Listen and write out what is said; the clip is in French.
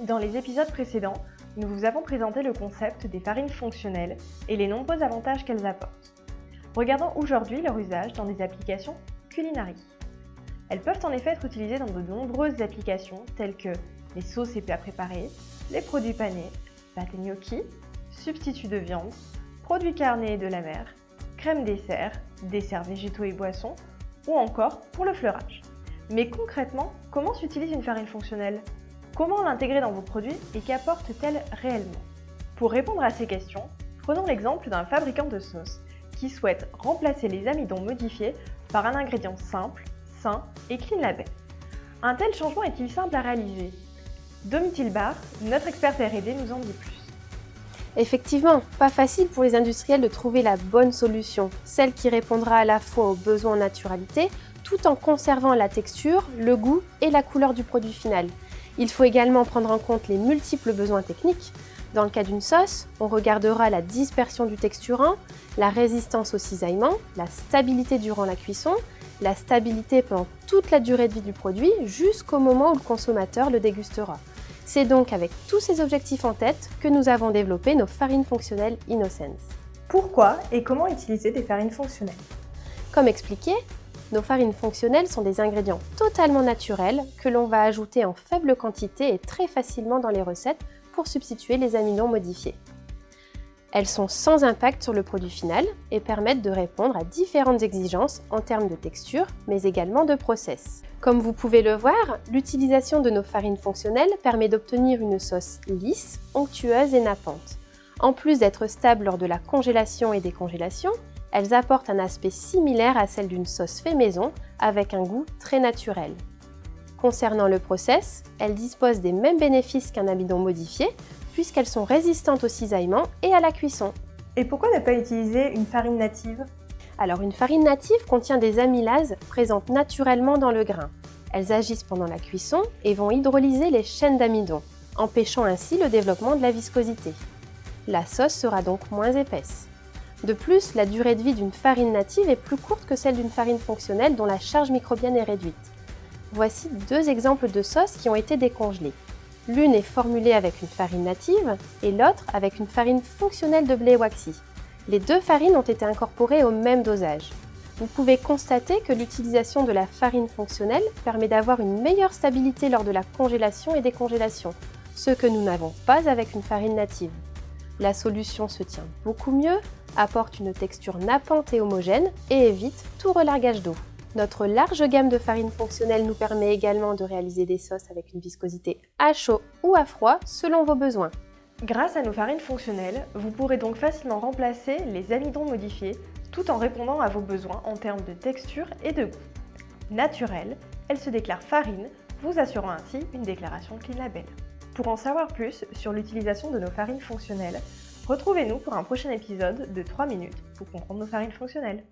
Dans les épisodes précédents, nous vous avons présenté le concept des farines fonctionnelles et les nombreux avantages qu'elles apportent. Regardons aujourd'hui leur usage dans des applications culinaires. Elles peuvent en effet être utilisées dans de nombreuses applications telles que les sauces et plats préparés, les produits panés, pâtes et gnocchi, substituts de viande, produits carnés et de la mer, crème dessert, desserts végétaux et boissons, ou encore pour le fleurage. Mais concrètement, comment s'utilise une farine fonctionnelle ? Comment l'intégrer dans vos produits et qu'apporte-t-elle réellement ? Pour répondre à ces questions, prenons l'exemple d'un fabricant de sauces qui souhaite remplacer les amidons modifiés par un ingrédient simple, sain et clean label. Un tel changement est-il simple à réaliser ? Domitille Barre, notre experte R&D, nous en dit plus. Effectivement, pas facile pour les industriels de trouver la bonne solution, celle qui répondra à la fois aux besoins en naturalité, tout en conservant la texture, le goût et la couleur du produit final. Il faut également prendre en compte les multiples besoins techniques. Dans le cas d'une sauce, on regardera la dispersion du texturant, la résistance au cisaillement, la stabilité durant la cuisson, la stabilité pendant toute la durée de vie du produit jusqu'au moment où le consommateur le dégustera. C'est donc avec tous ces objectifs en tête que nous avons développé nos farines fonctionnelles Innocence. Pourquoi et comment utiliser des farines fonctionnelles ? Comme expliqué, nos farines fonctionnelles sont des ingrédients totalement naturels que l'on va ajouter en faible quantité et très facilement dans les recettes pour substituer les amidons modifiés. Elles sont sans impact sur le produit final et permettent de répondre à différentes exigences en termes de texture, mais également de process. Comme vous pouvez le voir, l'utilisation de nos farines fonctionnelles permet d'obtenir une sauce lisse, onctueuse et nappante. En plus d'être stables lors de la congélation et décongélation, elles apportent un aspect similaire à celle d'une sauce fait maison avec un goût très naturel. Concernant le process, elles disposent des mêmes bénéfices qu'un amidon modifié puisqu'elles sont résistantes au cisaillement et à la cuisson. Et pourquoi ne pas utiliser une farine native ? Alors une farine native contient des amylases présentes naturellement dans le grain. Elles agissent pendant la cuisson et vont hydrolyser les chaînes d'amidon, empêchant ainsi le développement de la viscosité. La sauce sera donc moins épaisse. De plus, la durée de vie d'une farine native est plus courte que celle d'une farine fonctionnelle dont la charge microbienne est réduite. Voici deux exemples de sauces qui ont été décongelées. L'une est formulée avec une farine native et l'autre avec une farine fonctionnelle de blé waxy. Les deux farines ont été incorporées au même dosage. Vous pouvez constater que l'utilisation de la farine fonctionnelle permet d'avoir une meilleure stabilité lors de la congélation et décongélation, ce que nous n'avons pas avec une farine native. La solution se tient beaucoup mieux, apporte une texture nappante et homogène et évite tout relargage d'eau. Notre large gamme de farines fonctionnelles nous permet également de réaliser des sauces avec une viscosité à chaud ou à froid selon vos besoins. Grâce à nos farines fonctionnelles, vous pourrez donc facilement remplacer les amidons modifiés tout en répondant à vos besoins en termes de texture et de goût. Naturelles, elles se déclarent farine, vous assurant ainsi une déclaration Clean Label. Pour en savoir plus sur l'utilisation de nos farines fonctionnelles, retrouvez-nous pour un prochain épisode de 3 minutes pour comprendre nos farines fonctionnelles.